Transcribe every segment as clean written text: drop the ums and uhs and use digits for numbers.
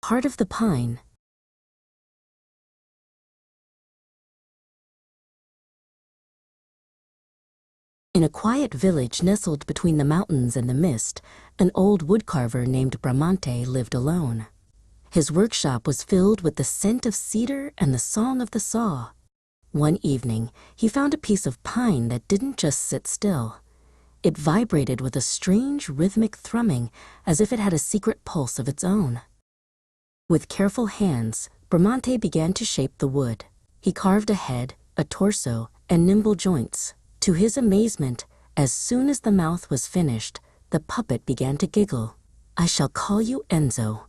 Heart of the Pine. In a quiet village nestled between the mountains and the mist, an old woodcarver named Bramante lived alone. His workshop was filled with the scent of cedar and the song of the saw. One evening, he found a piece of pine that didn't just sit still. It vibrated with a strange rhythmic thrumming, as if it had a secret pulse of its own. With careful hands, Bramante began to shape the wood. He carved a head, a torso, and nimble joints. To his amazement, as soon as the mouth was finished, the puppet began to giggle. "I shall call you Enzo,"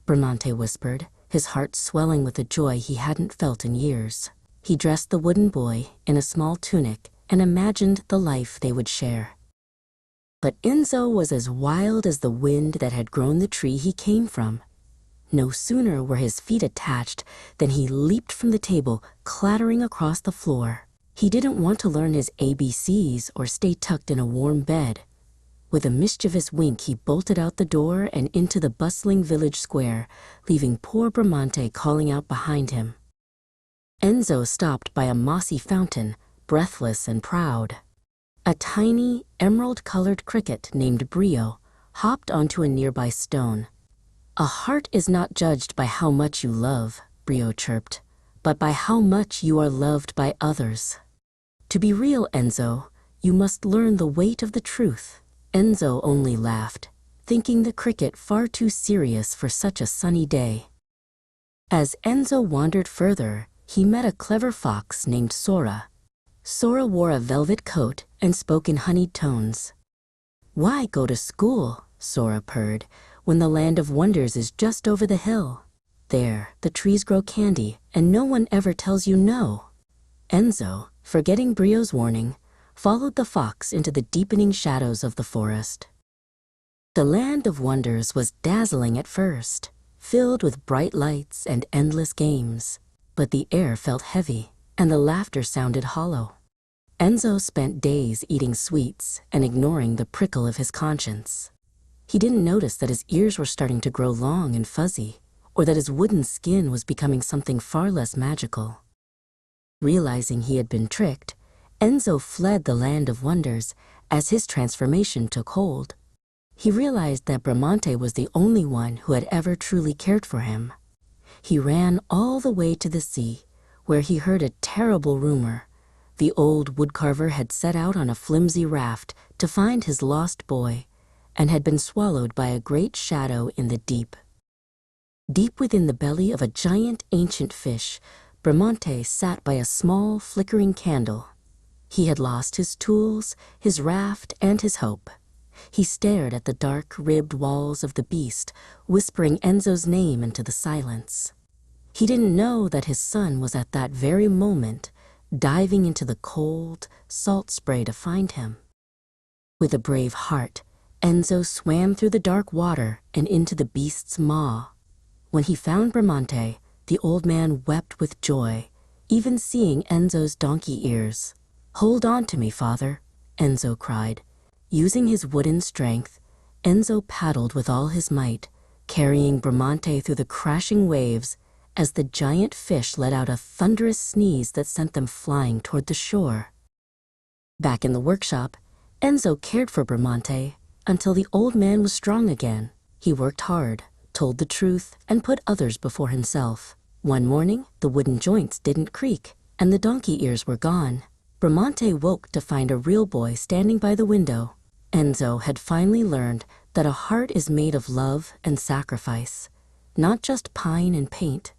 Bramante whispered, his heart swelling with a joy he hadn't felt in years. He dressed the wooden boy in a small tunic and imagined the life they would share. But Enzo was as wild as the wind that had grown the tree he came from. No sooner were his feet attached than he leaped from the table, clattering across the floor. He didn't want to learn his ABCs or stay tucked in a warm bed. With a mischievous wink, he bolted out the door and into the bustling village square, leaving poor Bramante calling out behind him. Enzo stopped by a mossy fountain, breathless and proud. A tiny, emerald-colored cricket named Brio hopped onto a nearby stone. "A heart is not judged by how much you love," Brio chirped, "but by how much you are loved by others. To be real, Enzo, you must learn the weight of the truth." Enzo only laughed, thinking the cricket far too serious for such a sunny day. As Enzo wandered further, he met a clever fox named Sora. Sora wore a velvet coat and spoke in honeyed tones. "Why go to school," Sora purred, "when the land of wonders is just over the hill? There, the trees grow candy, and no one ever tells you no." Enzo, forgetting Brio's warning, followed the fox into the deepening shadows of the forest. The land of wonders was dazzling at first, filled with bright lights and endless games, but the air felt heavy, and the laughter sounded hollow. Enzo spent days eating sweets and ignoring the prickle of his conscience. He didn't notice that his ears were starting to grow long and fuzzy, or that his wooden skin was becoming something far less magical. Realizing he had been tricked, Enzo fled the land of wonders as his transformation took hold. He realized that Bramante was the only one who had ever truly cared for him. He ran all the way to the sea, where he heard a terrible rumor. The old woodcarver had set out on a flimsy raft to find his lost boy, and had been swallowed by a great shadow in the deep. Deep within the belly of a giant ancient fish, Bramante sat by a small, flickering candle. He had lost his tools, his raft, and his hope. He stared at the dark, ribbed walls of the beast, whispering Enzo's name into the silence. He didn't know that his son was at that very moment diving into the cold, salt spray to find him. With a brave heart, Enzo swam through the dark water and into the beast's maw. When he found Bramante, the old man wept with joy, even seeing Enzo's donkey ears. "Hold on to me, father," Enzo cried. Using his wooden strength, Enzo paddled with all his might, carrying Bramante through the crashing waves as the giant fish let out a thunderous sneeze that sent them flying toward the shore. Back in the workshop, Enzo cared for Bramante until the old man was strong again. He worked hard, told the truth, and put others before himself. One morning, the wooden joints didn't creak, and the donkey ears were gone. Bramante woke to find a real boy standing by the window. Enzo had finally learned that a heart is made of love and sacrifice, not just pine and paint.